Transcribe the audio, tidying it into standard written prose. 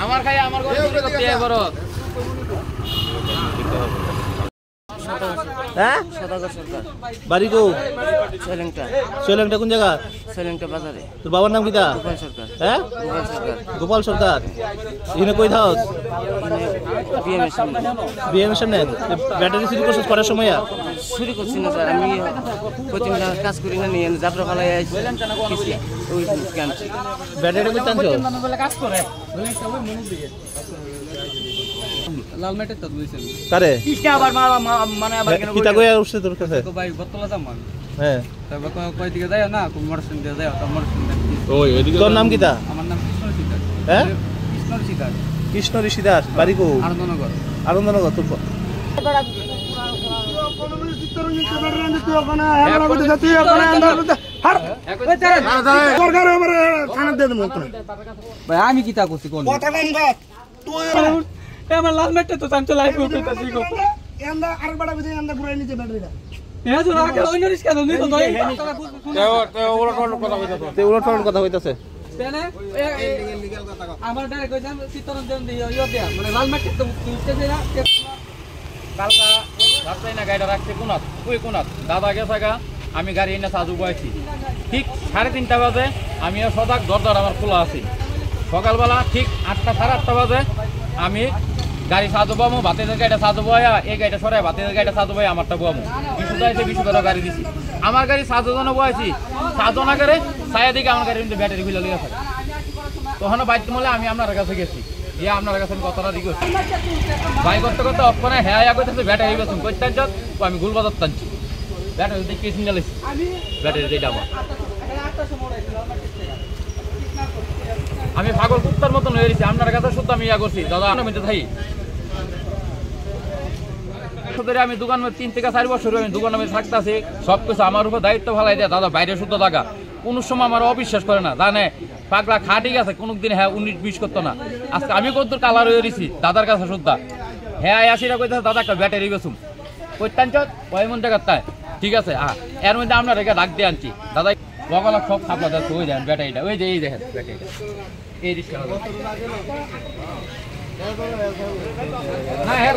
আমার খাই আমার হ্যাঁ বাড়ি কো সোলেংটা কোন জায়গা সোলেংটা বাজারে তোর বাবার নাম কিটা গোপাল সরকার হ্যাঁ গোপাল সরকার গোপাল সরকার এখানে কই থাকস বিএমএস বিএমের সামনে ব্যাটারি চুরি করছিস করার সময় শুরু করছি না স্যার আমি প্রতিদিন কাজ করি না নিয়ে যাত্রা ফালাই আইছি ওই কামছি ব্যাটারি কই টানছো কাজ করে লাল মেটে তো বুঝছেন কারে কিসটা আবার মানে আবার কেন কিটা কই আসছে তোর কাছে তো ভাই বতলা যাম আমি হ্যাঁ তবে কই দিকে যাও না কোন মোটরসাইকেল দিয়ে যাও তো মোটরসাইকেল ওই ওইদিকে তোর নাম কিটা আমার নাম কৃষ্ণ শিকার হ্যাঁ কৃষ্ণ শিকার কৃষ্ণ ঋষিদাস বাড়ি কো আনন্দনগর আনন্দনগর তোর ভাই আমি কি তা করছি কোন কথা বন্ধ তুই আমার লাল মেটে তো টানতে লাইভ করতেছি গো এন্ডা আরেকবার বুঝে এন্ডা ঘুরে নিতে ব্যাটারিটা এ তো রাখে অন্য রিস্ক কেন নি তো নয় তে উলট কথা হইতাছে তেনে আমার ডাইরেক্ট কইতাম চিত্তরঞ্জন দেন দিও ইও দেয়া মানে লাল মেটে তো উঠতে দেনা কালকা রাস্তায় না গাড়িটা রাখছে কোনাত ওই কোনাত দাদা গেছে গা আমি গাড়ি এনে সাজু বইছি ঠিক 3:30 বাজে আমিও সদাক দরজার আমার খোলা আছে সকালবেলা ঠিক 8টা 8:30 বাজে আমি গাড়ি সাজু পাবো ভাতের গাড়িটা সাজু বয়া এই গাড়িটা সরাই ভাতের গাড়িটা সাজু বয়া আমারটা বয়ামো বিশুদ্ধ আছে বিশুদ্ধ গাড়ি দিছি আমার গাড়ি সাজু জন বয়াছি সাজু না করে ছায়া দিকে আমার গাড়ির মধ্যে ব্যাটারি খুলে লেগে থাকে তখন বাইক মলে আমি আপনার কাছে গেছি ইয়া আপনার কাছে আমি কথাটা দিকে ভাই করতে করতে অফ করে হ্যাঁ ইয়া করতেছে ব্যাটারি বেসুন করতেন যত আমি গুল বাজার টানছি ব্যাটারি দেখে সিগন্যাল এসেছি ব্যাটারি দিয়ে যাবো আমি পাগল কুত্তার মতন হয়ে গেছি আপনার কাছে শুধু আমি ইয়া করছি দাদা আপনার মধ্যে থাকি আমি দোকান 3 থেকে 4 বছর আমি দোকানের মধ্যে থাকতেছি সবকিছু আমার উপর দায়িত্ব ফেলাই দেয় দাদা বাইরে শুদ্ধ থাকা কোন সময় আমার অবিশ্বাস করে না জানে পাগলা খাটি গেছে কোনদিন হ্যাঁ 19-20 করতো না আজকে আমি কত কালার হয়ে গেছি দাদার কাছে শুদ্ধা হ্যাঁ 80টা কইতেছে দাদা একটা ব্যাটারি বেসুম কইতান চত ওই মন জায়গায় ঠিক আছে এর মধ্যে আপনার রেখে ডাক দিয়ে আনছি দাদা বগলা সব খাপলা যাচ্ছে ওই দেখেন ব্যাটারিটা ওই যে এই দেখেন ব্যাটারিটা এই রিস্কা হ্যাঁ হ্যাঁ